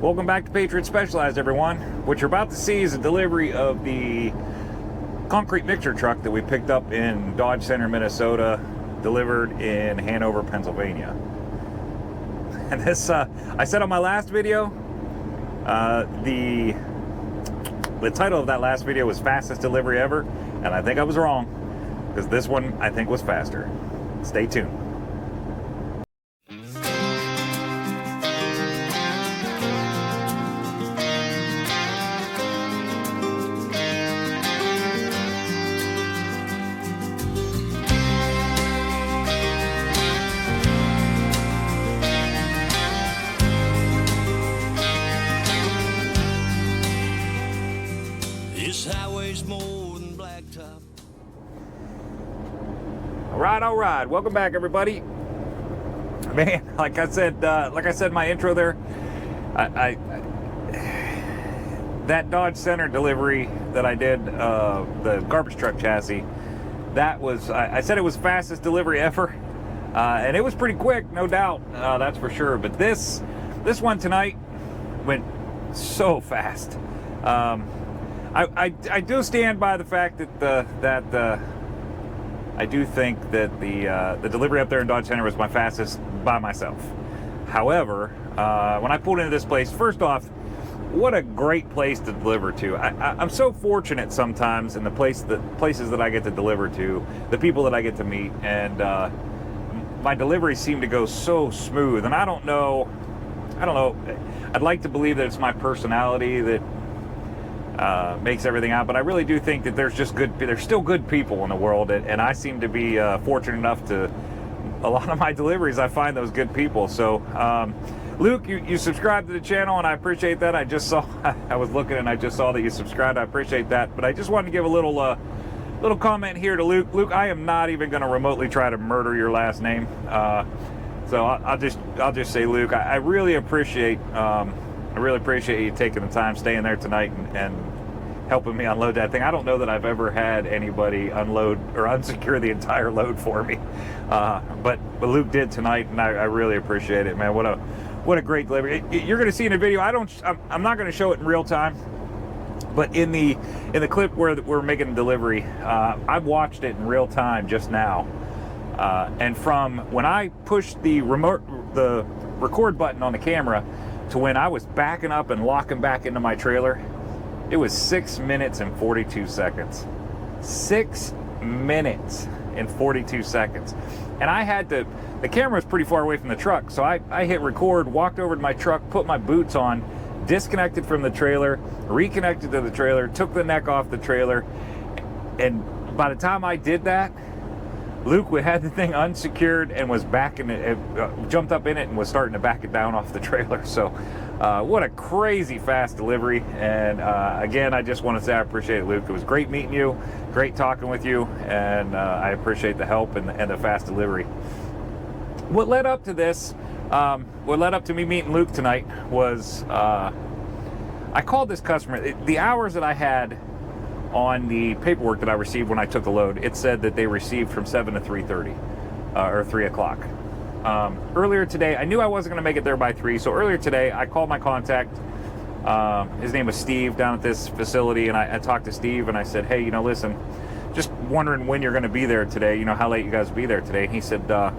Welcome back to Patriot Specialized, everyone. What you're about to see is a delivery of the concrete mixer truck that we picked up in Dodge Center, Minnesota, delivered in Hanover, Pennsylvania. And this, I said on my last video, the title of that last video was fastest delivery ever, and I think I was wrong, because this one I think was faster. Stay tuned. This highway's more than blacktop. All right. Welcome back, everybody. Man, like I said in my intro there, I that Dodge Center delivery that I did, the garbage truck chassis, that was, I said it was fastest delivery ever, and it was pretty quick, no doubt, that's for sure. But this one tonight went so fast. I do stand by the fact that I do think that the delivery up there in Dodge Center was my fastest by myself. However, when I pulled into this place, first off, what a great place to deliver to. I'm so fortunate sometimes in the places that I get to deliver to, the people that I get to meet, and my deliveries seem to go so smooth. And I don't know. I'd like to believe that it's my personality that makes everything out, but I really do think that there's still good people in the world, and I seem to be fortunate enough to, a lot of my deliveries, I find those good people. So Luke, you subscribed to the channel, and I appreciate that. I just saw, I was looking and I just saw that you subscribed. I appreciate that, but I just wanted to give a little comment here to Luke. Luke, I am not even going to remotely try to murder your last name, so I'll just say, Luke, I really appreciate you taking the time, staying there tonight, and helping me unload that thing. I don't know that I've ever had anybody unload or unsecure the entire load for me, but Luke did tonight, and I really appreciate it, man. What a great delivery. You're going to see in the video. I'm not going to show it in real time, but in the clip where we're making the delivery, I've watched it in real time just now, and from when I pushed the record button on the camera to when I was backing up and locking back into my trailer, it was 6 minutes and 42 seconds. 6 minutes and 42 seconds. And I had to, the camera was pretty far away from the truck, so I hit record, walked over to my truck, put my boots on, disconnected from the trailer, reconnected to the trailer, took the neck off the trailer, and by the time I did that, Luke had the thing unsecured and was backing it, jumped up in it and was starting to back it down off the trailer. So what a crazy fast delivery. And again, I just want to say I appreciate it, Luke. It was great meeting you, great talking with you, and I appreciate the help and the fast delivery. What led up to this, what led up to me meeting Luke tonight was I called this customer. The hours that I had on the paperwork that I received when I took the load, it said that they received from 7 to 3:30 or 3 o'clock. Earlier today, I knew I wasn't going to make it there by 3, so earlier today I called my contact. His name was Steve down at this facility, and I talked to Steve and I said, hey, listen, just wondering when you're going to be there today, how late you guys will be there today. And he said, well,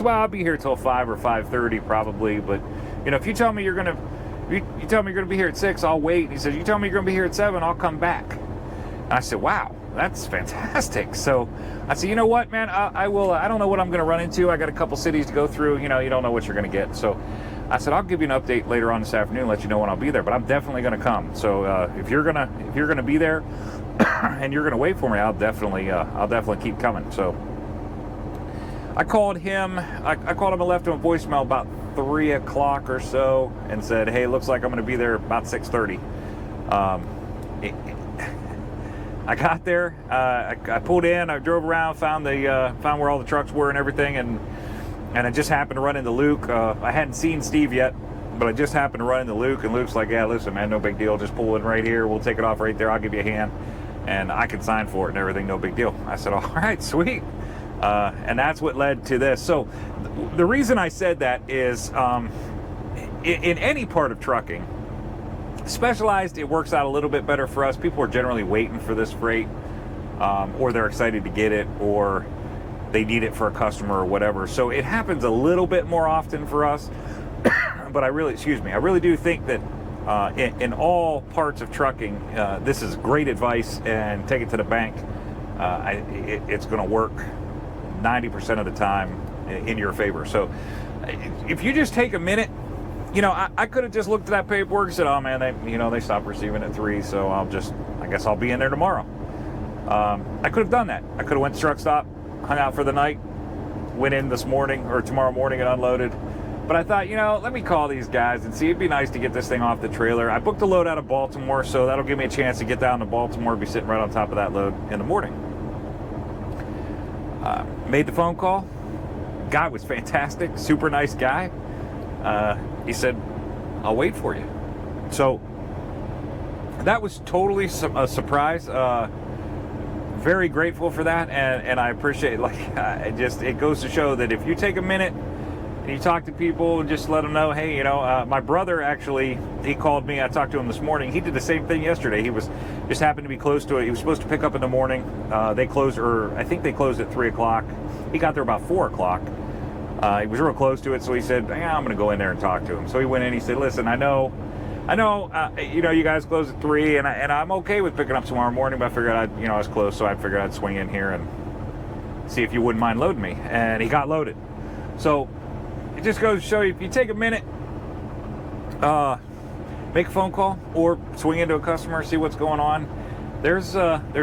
I'll be here till 5 or 5:30 probably, but if you tell me you're going to be here at 6, I'll wait. And he says, you tell me you're going to be here at 7, I'll come back. And I said, wow, that's fantastic. So I said, you know what, man, I will. I don't know what I'm going to run into. I got a couple cities to go through. You don't know what you're going to get. So I said, I'll give you an update later on this afternoon, let you know when I'll be there. But I'm definitely going to come. So if you're gonna be there and you're going to wait for me, I'll definitely keep coming. So I called him. I called him and left him a voicemail about 3 o'clock or so, and said, hey, looks like I'm going to be there about 6:30. I got there, I pulled in, I drove around, found where all the trucks were and everything, and I just happened to run into Luke. I hadn't seen Steve yet, but I just happened to run into Luke, and Luke's like, yeah, listen, man, no big deal, just pull in right here, we'll take it off right there, I'll give you a hand, and I can sign for it and everything, no big deal. I said, all right, sweet. And that's what led to this. So the reason I said that is in any part of trucking, Specialized, it works out a little bit better for us. People are generally waiting for this freight, or they're excited to get it, or they need it for a customer or whatever. So it happens a little bit more often for us. But I really do think that in all parts of trucking, this is great advice, and take it to the bank. It's going to work 90% of the time in your favor. So if you just take a minute, I could have just looked at that paperwork and said, oh man, they stopped receiving at 3, so I guess I'll be in there tomorrow. I could have done that. I could have went to truck stop, hung out for the night, went in this morning or tomorrow morning and unloaded. But I thought, let me call these guys and see. It'd be nice to get this thing off the trailer. I booked a load out of Baltimore, so that'll give me a chance to get down to Baltimore, be sitting right on top of that load in the morning. Made the phone call. Guy was fantastic, super nice guy. He said, I'll wait for you. So that was totally a surprise. Very grateful for that, and I appreciate it goes to show that if you take a minute and you talk to people and just let them know, hey, my brother actually, he called me. I talked to him this morning. He did the same thing yesterday. He was just happened to be close to it. He was supposed to pick up in the morning. They closed, or I think they closed at 3 o'clock. He got there about 4 o'clock. He was real close to it, so he said, I'm going to go in there and talk to him. So he went in. He said, listen, I know, you guys close at 3, and I'm okay with picking up tomorrow morning, but I figured I was close, so I figured I'd swing in here and see if you wouldn't mind loading me. And he got loaded. So it just goes to show you, if you take a minute, make a phone call or swing into a customer, see what's going on. There's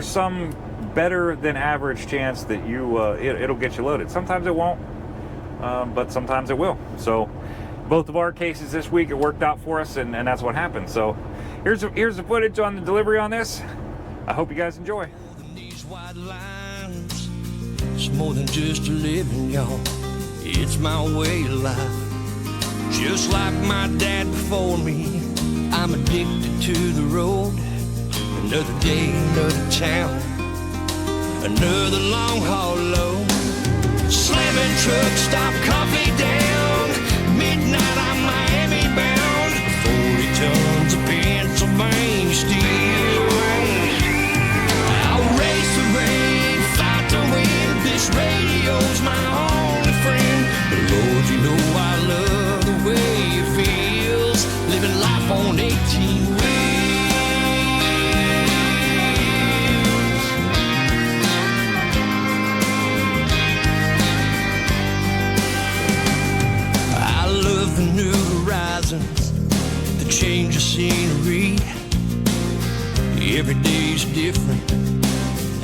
some better than average chance that it'll get you loaded. Sometimes it won't, but sometimes it will. So both of our cases this week, it worked out for us, and that's what happened. So here's the footage on the delivery on this. I hope you guys enjoy. These white lines, it's more than just a living, y'all. It's my way of life. Just like my dad before me, I'm addicted to the road. Another day, another town, another long haul load. Slamming truck stop, coffee down. Midnight, I'm Miami bound. 40 tons of Pennsylvania steel. I'll race the rain, fight the wind. This radio's my only friend. But Lord, you know I love the way it feels, living life on 18 wheels. I love the new horizons, the change of scenery. Every day's different,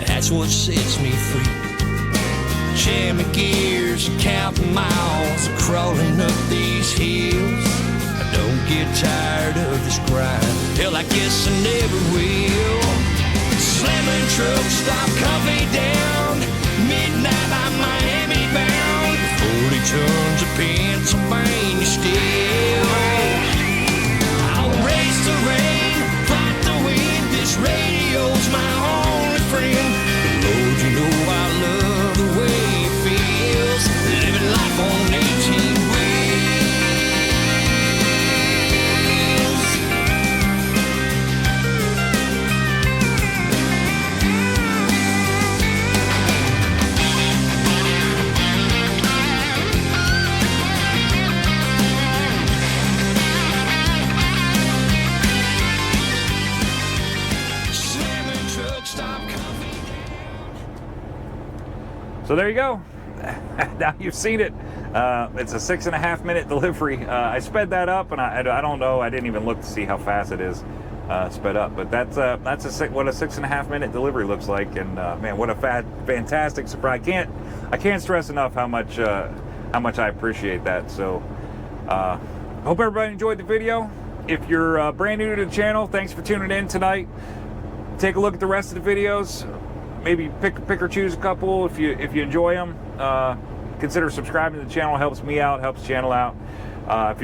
that's what sets me free. Jamming gears, counting miles, crawling up these hills. I don't get tired of this grind. Hell, I guess I never will. Slamming truck stop, coffee down. Midnight, I'm Miami bound. 40 tons of Pennsylvania steel. I'll race the rain, fight the wind. This radio's my only friend. But Lord, you know I love the way it feels, living life on 18 wheels. Slamming truck stop, coffee. So there you go. Now you've seen it. It's a 6.5 minute delivery. I sped that up, and I don't know. I didn't even look to see how fast it is sped up. But that's what a 6.5 minute delivery looks like. And man, what a fantastic surprise! I can't stress enough how much I appreciate that. So hope everybody enjoyed the video. If you're brand new to the channel, thanks for tuning in tonight. Take a look at the rest of the videos. Maybe pick or choose a couple if you enjoy them. Consider subscribing to the channel. Helps me out, helps the channel out. If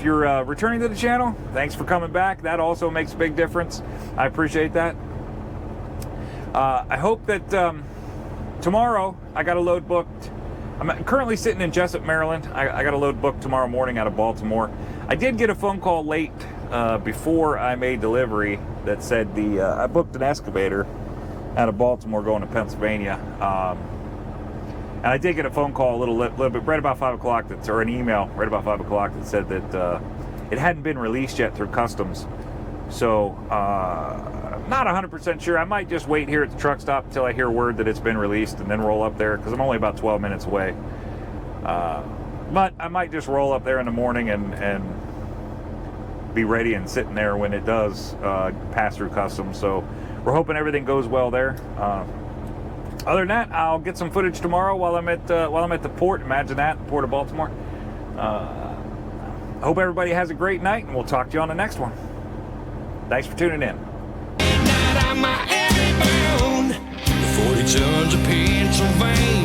you're returning to the channel, thanks for coming back. That also makes a big difference. I appreciate that. I hope that tomorrow I got a load booked. I'm currently sitting in Jessup, Maryland. I got a load booked tomorrow morning out of Baltimore. I did get a phone call late before I made delivery that said I booked an excavator out of Baltimore going to Pennsylvania. And I did get a phone call a little bit right about 5 o'clock, or an email right about 5 o'clock that said that it hadn't been released yet through customs. So, not 100% sure. I might just wait here at the truck stop until I hear word that it's been released and then roll up there, because I'm only about 12 minutes away. But I might just roll up there in the morning and be ready and sitting there when it does pass through customs. So we're hoping everything goes well there. Other than that, I'll get some footage tomorrow while I'm at the port. Imagine that, the port of Baltimore. Hope everybody has a great night, and we'll talk to you on the next one. Thanks for tuning in. Midnight, I'm my alley bound. 40 tons of Pennsylvania.